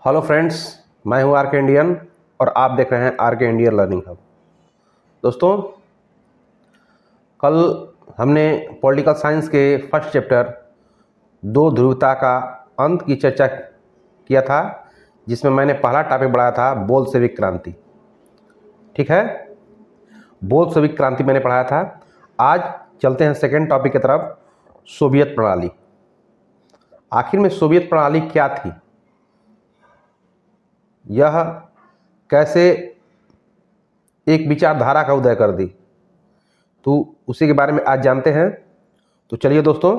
Hello friends, मैं हूं are के इंडियन और आप देख रहे हैं आर के इंडियन लर्निंग हब। दोस्तों, कल हमने पॉलिटिकल साइंस के फर्स्ट चैप्टर दो ध्रुवता का अंत की चर्चा किया था, जिसमें मैंने पहला टॉपिक बढ़ाया था बोल्शेविक क्रांति। ठीक है, बोल्शेविक क्रांति मैंने पढ़ाया था। आज चलते हैं सेकेंड टॉपिक की तरफ, सोवियत प्रणाली। आखिर में सोवियत प्रणाली क्या थी, यह कैसे एक विचारधारा का उदय कर दी, तो उसी के बारे में आज जानते हैं। तो चलिए दोस्तों,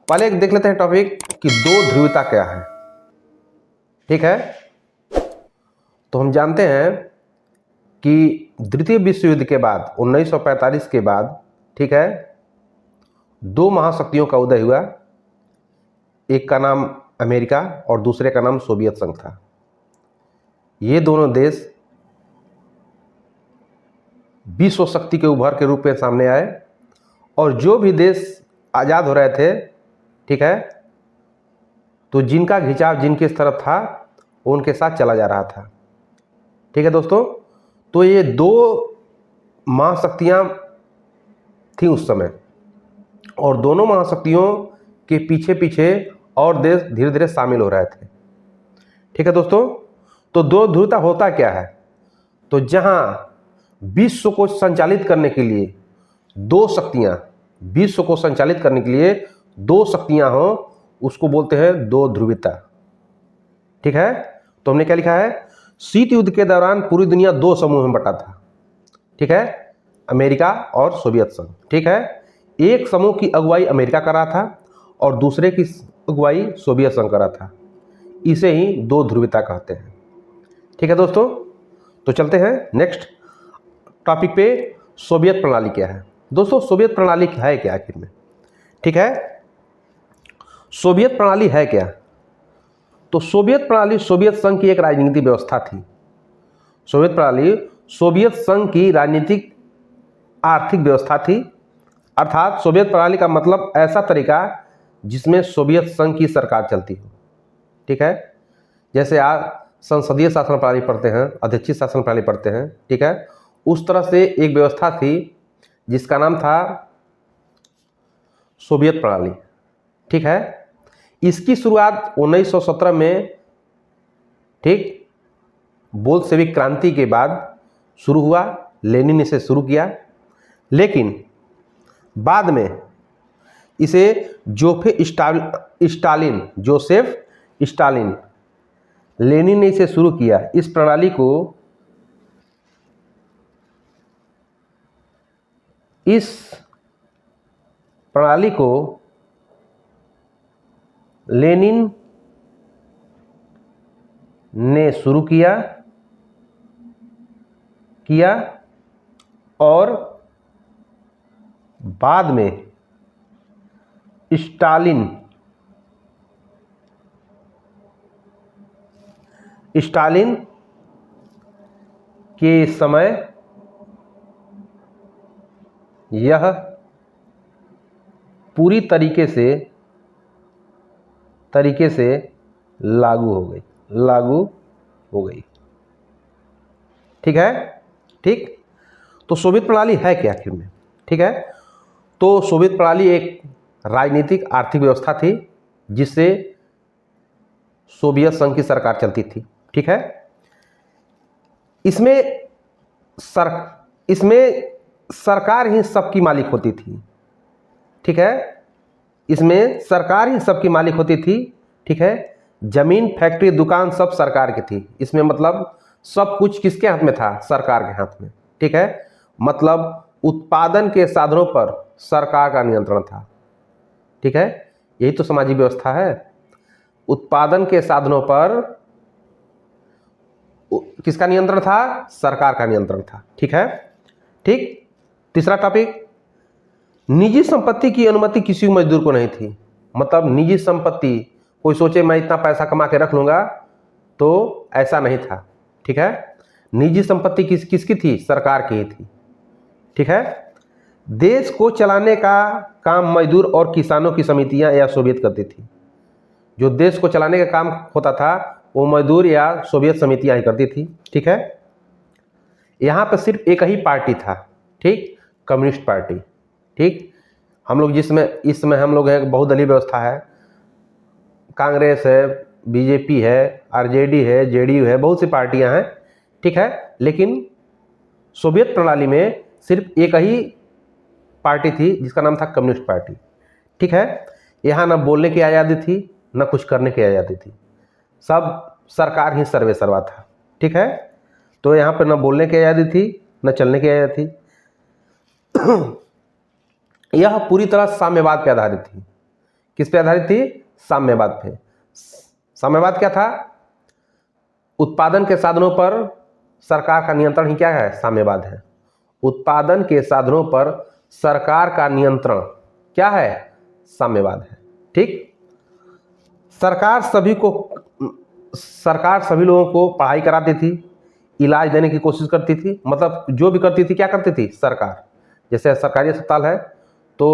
पहले एक देख लेते हैं टॉपिक कि दो ध्रुवता क्या है। ठीक है, तो हम जानते हैं कि द्वितीय विश्व युद्ध के बाद 1945 के बाद, ठीक है, दो महाशक्तियों का उदय हुआ। एक का नाम अमेरिका और दूसरे का नाम सोवियत संघ था। ये दोनों देश विश्व शक्ति के उभर के रूप में सामने आए और जो भी देश आज़ाद हो रहे थे, ठीक है, तो जिनका खिंचाव जिनके इस तरफ था वो उनके साथ चला जा रहा था। ठीक है दोस्तों, तो ये दो महाशक्तियाँ थी उस समय और दोनों महाशक्तियों के पीछे पीछे और देश धीरे धीरे शामिल हो रहे थे। ठीक है दोस्तों, तो दो ध्रुवता होता क्या है, तो जहाँ विश्व को संचालित करने के लिए दो शक्तियाँ, विश्व को संचालित करने के लिए दो शक्तियाँ हो, उसको बोलते हैं दो ध्रुवता। ठीक है, तो हमने क्या लिखा है, शीत युद्ध के दौरान पूरी दुनिया दो समूह में बटा था। ठीक है, अमेरिका और सोवियत संघ। ठीक है, एक समूह की अगुवाई अमेरिका कर रहा था और दूसरे की अगुवाई सोवियत संघ कर रहा था। इसे ही दो ध्रुवता कहते हैं। ठीक है दोस्तों, तो चलते हैं नेक्स्ट टॉपिक पे, सोवियत प्रणाली क्या है। दोस्तों, सोवियत प्रणाली है क्या आखिर में? ठीक है, सोवियत प्रणाली है क्या? तो सोवियत प्रणाली सोवियत संघ की एक राजनीतिक व्यवस्था थी। सोवियत प्रणाली सोवियत संघ की राजनीतिक आर्थिक व्यवस्था थी। अर्थात सोवियत प्रणाली का मतलब ऐसा तरीका जिसमें सोवियत संघ की सरकार चलती हो। ठीक है, जैसे आप संसदीय शासन प्रणाली पढ़ते हैं, अध्यक्षीय शासन प्रणाली पढ़ते हैं, ठीक है, उस तरह से एक व्यवस्था थी जिसका नाम था सोवियत प्रणाली। ठीक है, इसकी शुरुआत 1917 में, ठीक, बोल्शेविक क्रांति के बाद शुरू हुआ। लेनिन ने इसे शुरू किया, लेकिन बाद में इसे जोसेफ स्टालिन, लेनिन ने इसे शुरू किया। इस प्रणाली को लेनिन ने शुरू किया और बाद में स्टालिन के समय यह पूरी तरीके से लागू हो गई। ठीक है, ठीक, तो सोवियत प्रणाली है क्या आखिर में? ठीक है, तो सोवियत प्रणाली एक राजनीतिक आर्थिक व्यवस्था थी जिससे सोवियत संघ की सरकार चलती थी। ठीक है, इसमें सरकार ही सबकी मालिक होती थी। ठीक है, इसमें सरकार ही सबकी मालिक होती थी। ठीक है, जमीन, फैक्ट्री, दुकान सब सरकार की थी। इसमें मतलब सब कुछ किसके हाथ में था? सरकार के हाथ में। ठीक है, मतलब उत्पादन के साधनों पर सरकार का नियंत्रण था। ठीक है, यही तो सामाजिक व्यवस्था है। उत्पादन के साधनों पर किसका नियंत्रण था? सरकार का नियंत्रण था। ठीक है, ठीक, तीसरा टॉपिक, निजी संपत्ति की अनुमति किसी मजदूर को नहीं थी। मतलब निजी संपत्ति, कोई सोचे मैं इतना पैसा कमा के रख लूंगा, तो ऐसा नहीं था। ठीक है, निजी संपत्ति किसकी थी? सरकार की ही थी। ठीक है, देश को चलाने का काम मजदूर और किसानों की समितियां या सोवियत करती थी। जो देश को चलाने का काम होता था वो मजदूर या सोवियत समितियां ही करती थी। ठीक है, यहाँ पर सिर्फ एक ही पार्टी था, ठीक, कम्युनिस्ट पार्टी। ठीक, हम लोग जिसमें इस समय हम लोग हैं बहुदलीय व्यवस्था है, कांग्रेस है, बीजेपी है, आरजेडी है, जेडीयू है, बहुत सी पार्टियां हैं। ठीक है, लेकिन सोवियत प्रणाली में सिर्फ एक ही पार्टी थी जिसका नाम था कम्युनिस्ट पार्टी। ठीक है, यहाँ ना बोलने की आज़ादी थी ना कुछ करने की आज़ादी थी, सब सरकार ही सर्वे सर्वा था। ठीक है, तो यहाँ पर ना बोलने की आज़ादी थी न चलने की आज़ादी थी। यह पूरी तरह साम्यवाद पर आधारित थी। किस पे आधारित थी? साम्यवाद पे। साम्यवाद क्या था? उत्पादन के साधनों पर सरकार का नियंत्रण ही क्या है? साम्यवाद है। उत्पादन के साधनों पर सरकार का नियंत्रण क्या है? साम्यवाद है। ठीक, सरकार सभी लोगों को पढ़ाई कराती थी, इलाज देने की कोशिश करती थी, मतलब जो भी करती थी क्या करती थी? सरकार। जैसे सरकारी अस्पताल है तो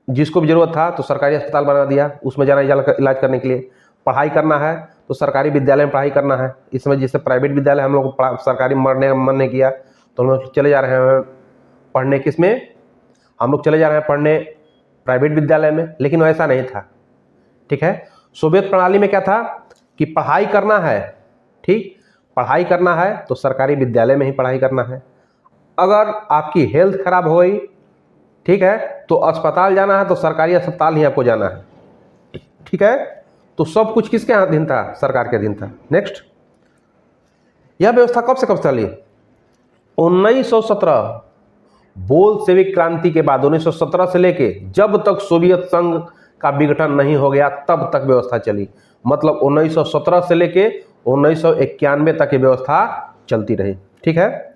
जिसको भी जरूरत था तो सरकारी अस्पताल बना दिया, उसमें जाना इलाज करने के लिए। पढ़ाई करना है तो सरकारी विद्यालय में पढ़ाई करना है। इसमें जैसे प्राइवेट विद्यालय हम लोग सरकारी मन नहीं किया तो हम लोग चले जा रहे हैं पढ़ने, किस में? हम लोग चले जा रहे हैं पढ़ने प्राइवेट विद्यालय में, लेकिन वैसा नहीं था। ठीक है, सोवियत प्रणाली में क्या था कि पढ़ाई करना है, ठीक, पढ़ाई करना है तो सरकारी विद्यालय में ही पढ़ाई करना है। अगर आपकी हेल्थ खराब हो गई, ठीक है, तो अस्पताल जाना है तो सरकारी अस्पताल ही आपको जाना है। ठीक है, तो सब कुछ किसके अधीन था? सरकार के अधीन था। नेक्स्ट, यह व्यवस्था कब से कब चली? 1917 बोल्शेविक क्रांति के बाद 1917 से लेके जब तक सोवियत संघ का विघटन नहीं हो गया तब तक व्यवस्था चली। मतलब 1917 से लेके 1991 तक ये व्यवस्था चलती रही। ठीक है,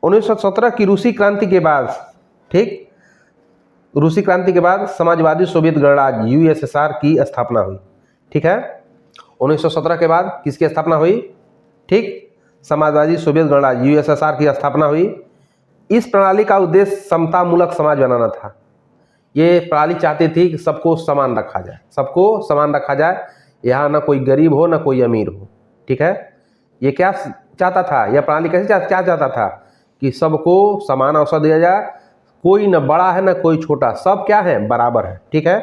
1917 की रूसी क्रांति के बाद, ठीक, रूसी क्रांति के बाद समाजवादी सोवियत गणराज्य यूएसएसआर की स्थापना हुई। ठीक है, 1917 के बाद किसकी स्थापना हुई? ठीक, समाजवादी सोवियत गणराज्य यूएसएसआर की स्थापना हुई। इस प्रणाली का उद्देश्य समतामूलक समाज बनाना था। ये प्रणाली चाहती थी कि सबको समान रखा जाए, सबको समान रखा जाए, यहाँ ना कोई गरीब हो ना कोई अमीर हो। ठीक है, ये क्या चाहता था? यह प्रणाली कैसे क्या चाहता था कि सबको समान अवसर दिया जाए, कोई न बड़ा है ना कोई छोटा, सब क्या है? बराबर है। ठीक है,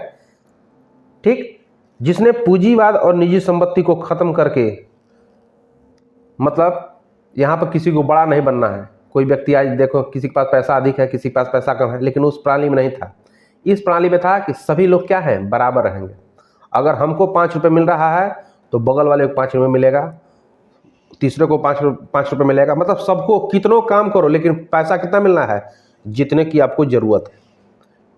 ठीक, जिसने पूंजीवाद और निजी संपत्ति को खत्म करके, मतलब यहाँ पर किसी को बड़ा नहीं बनना है। कोई व्यक्ति आज देखो किसी के पास पैसा अधिक है, किसी के पास पैसा कम है, लेकिन उस प्रणाली में नहीं था। इस प्रणाली में था कि सभी लोग क्या है? बराबर रहेंगे। अगर हमको 5 रुपये मिल रहा है तो बगल वाले को 5 रुपये मिलेगा, तीसरे को 5 रुपये मिलेगा। मतलब सबको कितनों काम करो लेकिन पैसा कितना मिलना है? जितने की आपको जरूरत है।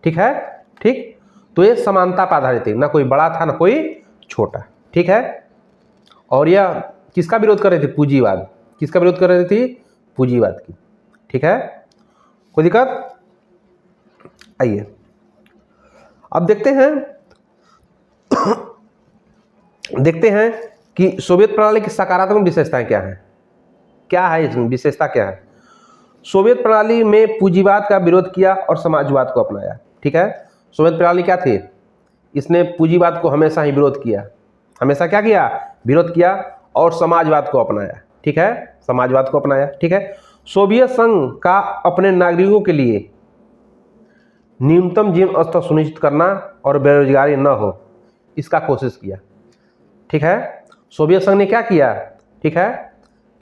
ठीक है, ठीक, तो ये समानता पर आधारित थी, ना कोई बड़ा था ना कोई छोटा। ठीक है, और यह किसका विरोध कर रही थी? पूंजीवाद। किसका विरोध कर रही थी? पूंजीवाद की। ठीक है, कोई दिक्कत? आइए अब देखते हैं कि सोवियत प्रणाली की सकारात्मक विशेषताएं क्या हैं। क्या है इसमें विशेषता? क्या है? सोवियत प्रणाली में पूंजीवाद का विरोध किया और समाजवाद को अपनाया। ठीक है, सोवियत प्रणाली क्या थी? इसने पूंजीवाद को हमेशा ही विरोध किया। हमेशा क्या किया? विरोध किया और समाजवाद को अपनाया। ठीक है, समाजवाद को अपनाया। ठीक है, सोवियत संघ का अपने नागरिकों के लिए न्यूनतम जीवन स्तर सुनिश्चित करना और बेरोजगारी न हो, इसका कोशिश किया। ठीक है, सोवियत संघ ने क्या किया? ठीक है,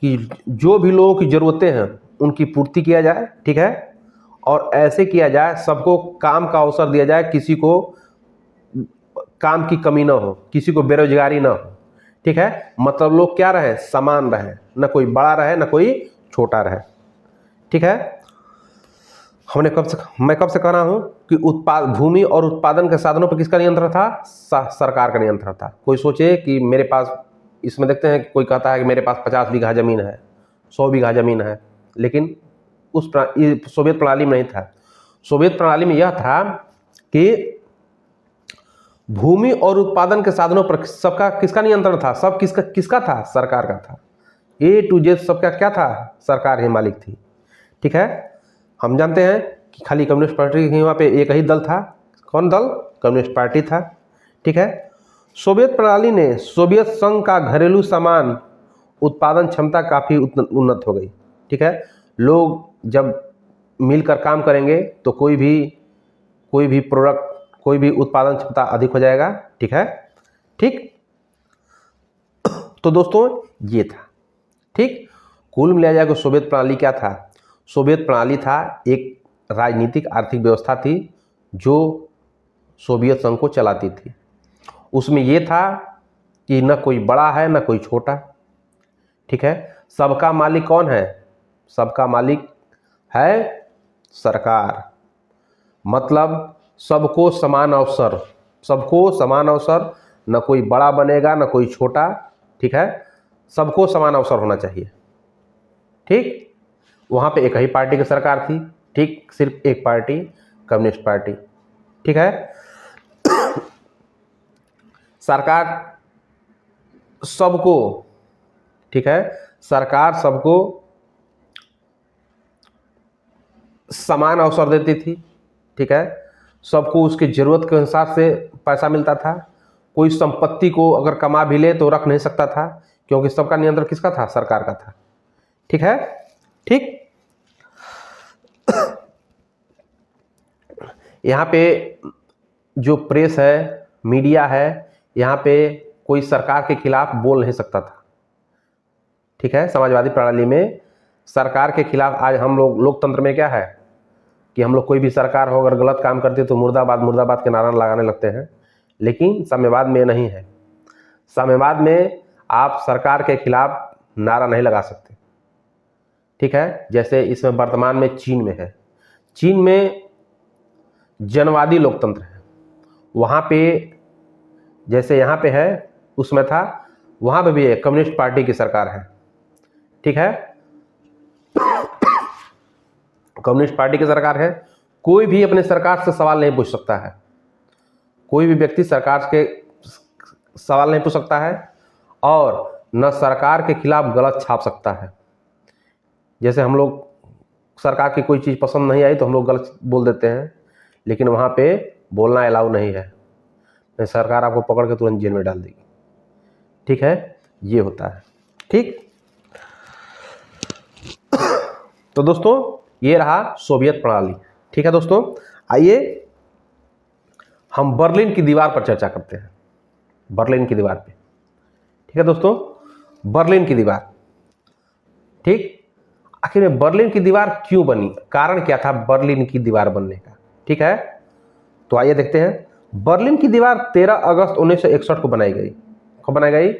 कि जो भी लोगों की ज़रूरतें हैं उनकी पूर्ति किया जाए। ठीक है, और ऐसे किया जाए सबको काम का अवसर दिया जाए, किसी को काम की कमी ना हो, किसी को बेरोजगारी ना हो। ठीक है, मतलब लोग क्या रहे? समान रहे, ना कोई बड़ा रहे ना कोई छोटा रहे। ठीक है, मैं कब से कह रहा हूँ कि भूमि और उत्पादन के साधनों पर किसका नियंत्रण था? सरकार का नियंत्रण था। कोई सोचे कि मेरे पास, इसमें देखते हैं कोई कहता है कि मेरे पास 50 बीघा जमीन है, 100 बीघा जमीन है, लेकिन उस सोवियत प्रणाली में नहीं था। सोवियत प्रणाली में यह था कि भूमि और उत्पादन के साधनों पर सबका किसका नियंत्रण था? सब किसका था? सरकार का था। A to Z सबका क्या था? सरकार ही मालिक थी। ठीक है, हम जानते हैं कि खाली कम्युनिस्ट पार्टी ही वहाँ पे एक ही दल था। कौन दल? कम्युनिस्ट पार्टी था। ठीक है। सोवियत प्रणाली ने सोवियत संघ का घरेलू सामान उत्पादन क्षमता काफ़ी उन्नत हो गई। ठीक है। लोग जब मिलकर काम करेंगे तो कोई भी प्रोडक्ट, कोई भी उत्पादन क्षमता अधिक हो जाएगा। ठीक है। ठीक। तो दोस्तों ये था। ठीक। कुल मिलाया जाए तो सोवियत प्रणाली क्या था? सोवियत प्रणाली था एक राजनीतिक आर्थिक व्यवस्था थी जो सोवियत संघ को चलाती थी। उसमें यह था कि न कोई बड़ा है न कोई छोटा। ठीक है। सबका मालिक कौन है? सबका मालिक है सरकार। मतलब सबको समान अवसर, सबको समान अवसर, न कोई बड़ा बनेगा न कोई छोटा। ठीक है। सबको समान अवसर होना चाहिए। ठीक। वहाँ पे एक ही पार्टी की सरकार थी। ठीक। सिर्फ एक पार्टी, कम्युनिस्ट पार्टी। ठीक है। सरकार सबको, ठीक है, सरकार सबको समान अवसर देती थी। ठीक है। सबको उसकी ज़रूरत के अनुसार से पैसा मिलता था। कोई संपत्ति को अगर कमा भी ले तो रख नहीं सकता था, क्योंकि सबका नियंत्रण किसका था? सरकार का था। ठीक है। ठीक। यहाँ पे जो प्रेस है, मीडिया है, यहाँ पे कोई सरकार के खिलाफ बोल नहीं सकता था। ठीक है। समाजवादी प्रणाली में सरकार के खिलाफ, आज हम लोग लोकतंत्र में क्या है कि हम लोग कोई भी सरकार हो अगर गलत काम करती है तो मुर्दाबाद मुर्दाबाद के नारा लगाने लगते हैं, लेकिन साम्यवाद में नहीं है। साम्यवाद में आप सरकार के खिलाफ नारा नहीं लगा सकते। ठीक है। जैसे इसमें वर्तमान में चीन में है। चीन में जनवादी लोकतंत्र है। वहाँ पे जैसे यहाँ पे है उसमें था, वहाँ पे भी है, कम्युनिस्ट पार्टी की सरकार है। ठीक है। कम्युनिस्ट पार्टी की सरकार है। कोई भी अपने सरकार से सवाल नहीं पूछ सकता है। कोई भी व्यक्ति सरकार के सवाल नहीं पूछ सकता है और न सरकार के खिलाफ गलत छाप सकता है। जैसे हम लोग सरकार की कोई चीज़ पसंद नहीं आई तो हम लोग गलत बोल देते हैं, लेकिन वहाँ पे बोलना अलाउ नहीं है, नहीं सरकार आपको पकड़ के तुरंत जेल में डाल देगी। ठीक है। ये होता है। ठीक। तो दोस्तों ये रहा सोवियत प्रणाली। ठीक है दोस्तों, आइए हम बर्लिन की दीवार पर चर्चा करते हैं। बर्लिन की दीवार पे। ठीक है दोस्तों, बर्लिन की दीवार। ठीक। आखिर में बर्लिन की दीवार क्यों बनी? कारण क्या था बर्लिन की दीवार बनने का? ठीक है। तो आइए देखते हैं। बर्लिन की दीवार 13 अगस्त 1961 को बनाई गई। कब बनाई गई?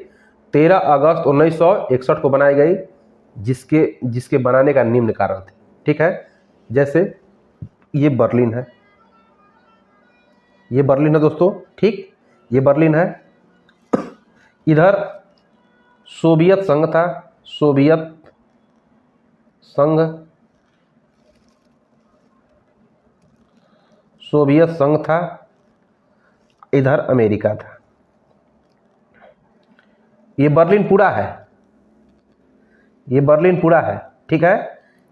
13 अगस्त 1961 को बनाई गई, जिसके बनाने का निम्न कारण थे। ठीक है। जैसे ये बर्लिन है, ये बर्लिन है दोस्तों। ठीक। ये बर्लिन है। इधर सोवियत संघ था, सोवियत संघ, सोवियत संघ था। इधर अमेरिका था। ये बर्लिन पूरा है, ये बर्लिन पूरा है। ठीक है।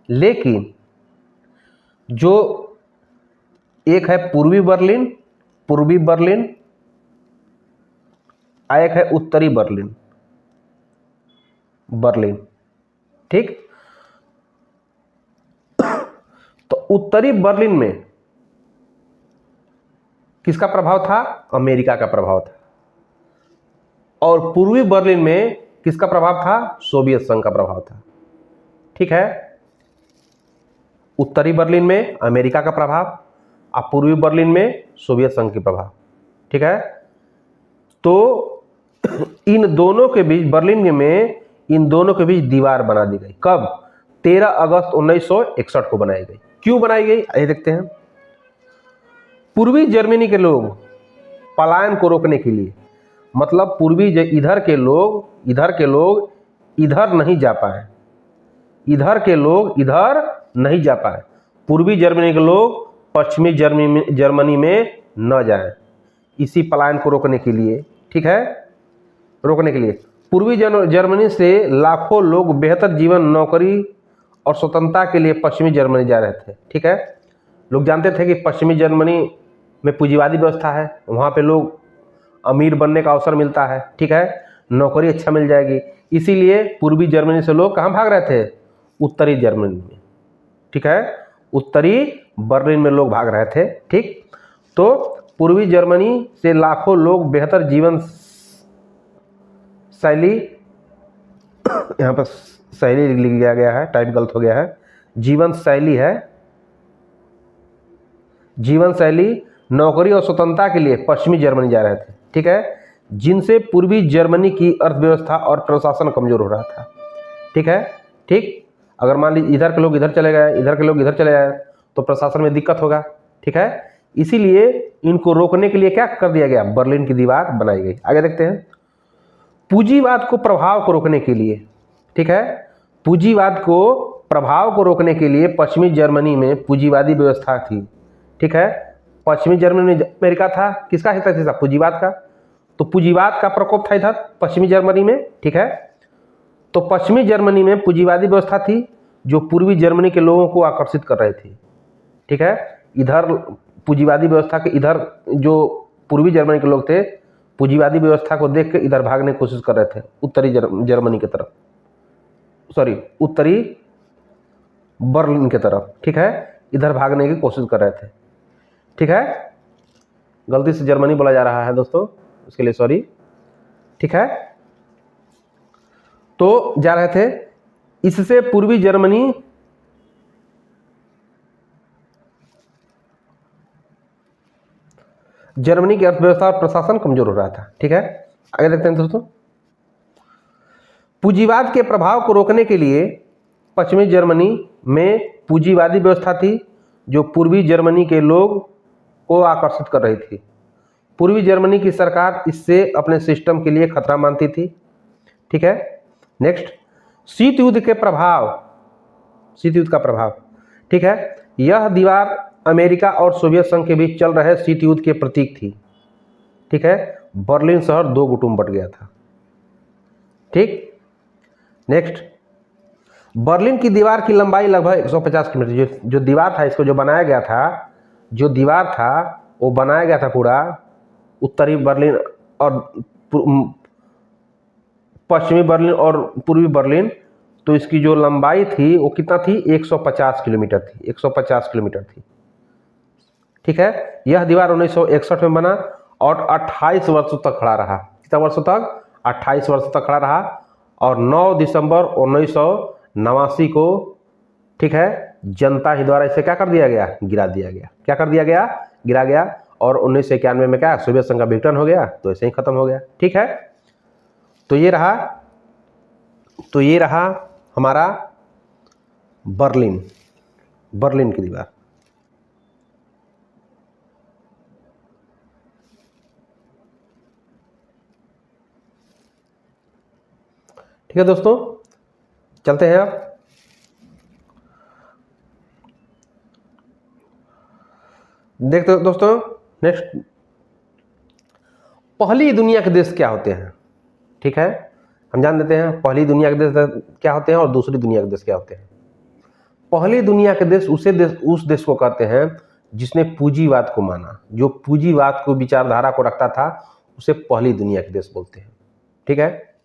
लेकिन जो एक है पूर्वी बर्लिन, पूर्वी बर्लिन, एक है उत्तरी बर्लिन, बर्लिन। ठीक। तो उत्तरी बर्लिन में किसका प्रभाव था? अमेरिका का प्रभाव था। और पूर्वी बर्लिन में किसका प्रभाव था? सोवियत संघ का प्रभाव था। ठीक है। उत्तरी बर्लिन में अमेरिका का प्रभाव और पूर्वी बर्लिन में सोवियत संघ की प्रभाव। ठीक है। तो इन दोनों के बीच, बर्लिन में इन दोनों के बीच दीवार बना दी गई। कब? 13 अगस्त 1961 को बनाई गई। क्यों बनाई गई? आइए देखते हैं। पूर्वी जर्मनी के लोग पलायन को रोकने के लिए, मतलब पूर्वी इधर के लोग इधर नहीं जा पाए, इधर के लोग इधर नहीं जा पाए, पूर्वी जर्मनी के लोग पश्चिमी जर्मनी में न जाएं, इसी पलायन को रोकने के लिए। ठीक है। रोकने के लिए पूर्वी जर्मनी से लाखों लोग बेहतर जीवन, नौकरी और स्वतंत्रता के लिए पश्चिमी जर्मनी जा रहे थे। ठीक है। लोग जानते थे कि पश्चिमी जर्मनी में पूंजीवादी व्यवस्था है, वहाँ पे लोग अमीर बनने का अवसर मिलता है, ठीक है, नौकरी अच्छा मिल जाएगी। इसीलिए पूर्वी जर्मनी से लोग कहाँ भाग रहे थे? उत्तरी जर्मनी में, ठीक है, उत्तरी बर्लिन में लोग भाग रहे थे। ठीक, तो पूर्वी जर्मनी से लाखों लोग बेहतर जीवन शैली, यहाँ पर शैली लिख लिया गया है, टाइप गलत हो गया है, जीवन शैली है, जीवन शैली, नौकरी और स्वतंत्रता के लिए पश्चिमी जर्मनी जा रहे थे, ठीक है, जिनसे पूर्वी जर्मनी की अर्थव्यवस्था और प्रशासन कमजोर हो रहा था, ठीक है। ठीक, अगर मान लीजिए इधर के लोग इधर चले गए, इधर के लोग इधर चले गए, तो प्रशासन में दिक्कत होगा, ठीक है। इसीलिए इनको रोकने के लिए क्या कर दिया गया? बर्लिन की दीवार बनाई गई। आगे देखते हैं, पूंजीवाद को प्रभाव को रोकने के लिए, ठीक है, पूंजीवाद को प्रभाव को रोकने के लिए पश्चिमी जर्मनी में पूंजीवादी व्यवस्था थी, ठीक है। पश्चिमी जर्मनी में अमेरिका था, किसका हिस्सा था? पूंजीवाद का। तो पूंजीवाद का प्रकोप था इधर पश्चिमी जर्मनी में, ठीक है। तो पश्चिमी जर्मनी में पूंजीवादी व्यवस्था थी जो पूर्वी जर्मनी के लोगों को आकर्षित कर रही थी, ठीक है। इधर पूंजीवादी व्यवस्था के, इधर जो पूर्वी जर्मनी के लोग थे पूंजीवादी व्यवस्था को देख के इधर भागने की कोशिश कर रहे थे उत्तरी जर्मनी की तरफ, सॉरी उत्तरी बर्लिन की तरफ, ठीक है, इधर भागने की कोशिश कर रहे थे, ठीक है। गलती से जर्मनी बोला जा रहा है दोस्तों, उसके लिए सॉरी, ठीक है। तो जा रहे थे, इससे पूर्वी जर्मनी की अर्थव्यवस्था और प्रशासन कमजोर हो रहा था, ठीक है। आगे देखते हैं दोस्तों, पूंजीवाद के प्रभाव को रोकने के लिए पश्चिमी जर्मनी में पूंजीवादी व्यवस्था थी जो पूर्वी जर्मनी के लोग को आकर्षित कर रही थी। पूर्वी जर्मनी की सरकार इससे अपने सिस्टम के लिए खतरा मानती थी, ठीक है। नेक्स्ट, शीत युद्ध के प्रभाव, शीत युद्ध का प्रभाव, ठीक है। यह दीवार अमेरिका और सोवियत संघ के बीच चल रहे शीत युद्ध के प्रतीक थी, ठीक है। बर्लिन शहर दो गुटों में बट गया था, ठीक। नेक्स्ट, बर्लिन की दीवार की लंबाई लगभग 150 किलोमीटर, जो दीवार था, इसको जो बनाया गया था, जो दीवार था वो बनाया गया था पूरा उत्तरी बर्लिन और पश्चिमी बर्लिन और पूर्वी बर्लिन, तो इसकी जो लंबाई थी वो कितना थी? 150 किलोमीटर थी, 150 किलोमीटर थी, ठीक है। यह दीवार 1961 में बना और 28 वर्षों तक खड़ा रहा। कितना वर्षों तक? 28 वर्षों तक खड़ा रहा, और 9 दिसंबर 1989 को, ठीक है, जनता ही द्वारा इसे क्या कर दिया गया? गिरा दिया गया। क्या कर दिया गया? गिरा गया। और 1991 में क्या? सोवियत संघ का विघटन हो गया, तो ऐसे ही खत्म हो गया, ठीक है। तो ये रहा हमारा बर्लिन की दीवार। ठीक है दोस्तों, चलते हैं अब। देखते हो दोस्तों, नेक्स्ट, पहली दुनिया के देश क्या होते हैं, ठीक है। हम जान देते हैं पहली दुनिया के देश क्या होते हैं और दूसरी दुनिया के देश क्या होते हैं। पहली दुनिया के देश उस देश को कहते हैं जिसने पूंजीवाद को माना, जो पूंजीवाद को विचारधारा को रखता था, उसे पहली दुनिया के देश बोलते हैं, ठीक है।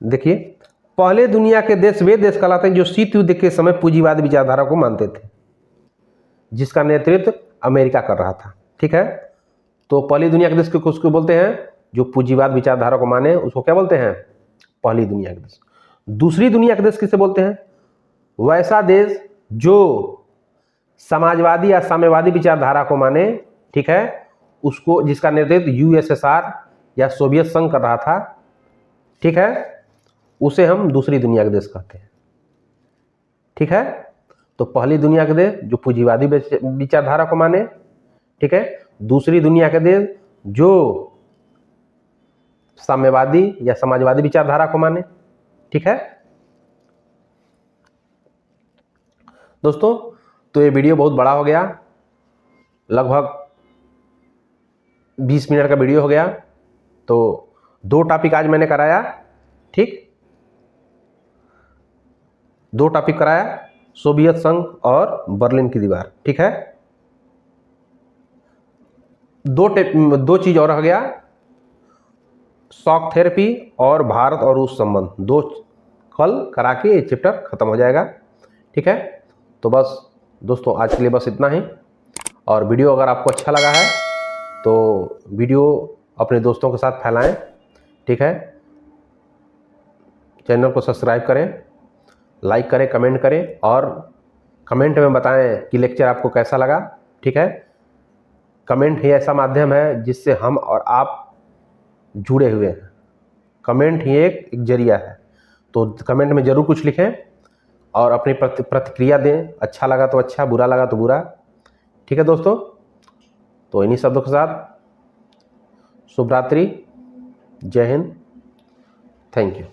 देखिए, पहले दुनिया के देश वे देश कहलाते हैं जो शीत युद्ध के समय पूंजीवाद विचारधारा को मानते थे, जिसका नेतृत्व अमेरिका कर रहा था, ठीक है। तो पहली दुनिया के देश को उसको बोलते हैं जो पूंजीवाद विचारधारा को माने, उसको क्या बोलते हैं? पहली दुनिया के देश। दूसरी दुनिया के देश किसे बोलते हैं? वैसा देश जो समाजवादी या साम्यवादी विचारधारा को माने, ठीक है, उसको, जिसका नेतृत्व यूएसएसआर या सोवियत संघ कर रहा था, ठीक है, उसे हम दूसरी दुनिया के देश कहते हैं, ठीक है। तो पहली दुनिया के देश जो पूंजीवादी विचारधारा को माने, ठीक है। दूसरी दुनिया के देश जो साम्यवादी या समाजवादी विचारधारा को माने, ठीक है दोस्तों। तो ये वीडियो बहुत बड़ा हो गया, लगभग 20 मिनट का वीडियो हो गया। तो 2 टॉपिक आज मैंने कराया, ठीक, 2 टॉपिक कराया, सोवियत संघ और बर्लिन की दीवार। ठीक है, दो चीज और रह गया, शॉक थेरेपी और भारत और रूस संबंध। दो कल करा के ये चैप्टर खत्म हो जाएगा। ठीक है, तो बस दोस्तों आज के लिए बस इतना ही। और वीडियो अगर आपको अच्छा लगा है तो वीडियो अपने दोस्तों के साथ फैलाएं। ठीक है, चैनल को सब्सक्राइब करें, लाइक करें, कमेंट करें और कमेंट में बताएं कि लेक्चर आपको कैसा लगा। ठीक है, कमेंट ही ऐसा माध्यम है जिससे हम और आप जुड़े हुए हैं। कमेंट ही एक जरिया है, तो कमेंट में ज़रूर कुछ लिखें और अपनी प्रतिक्रिया दें। अच्छा लगा तो अच्छा, बुरा लगा तो बुरा। ठीक है दोस्तों, तो इन्हीं शब्दों के साथ शुभ रात्रि, जय हिंद, थैंक यू।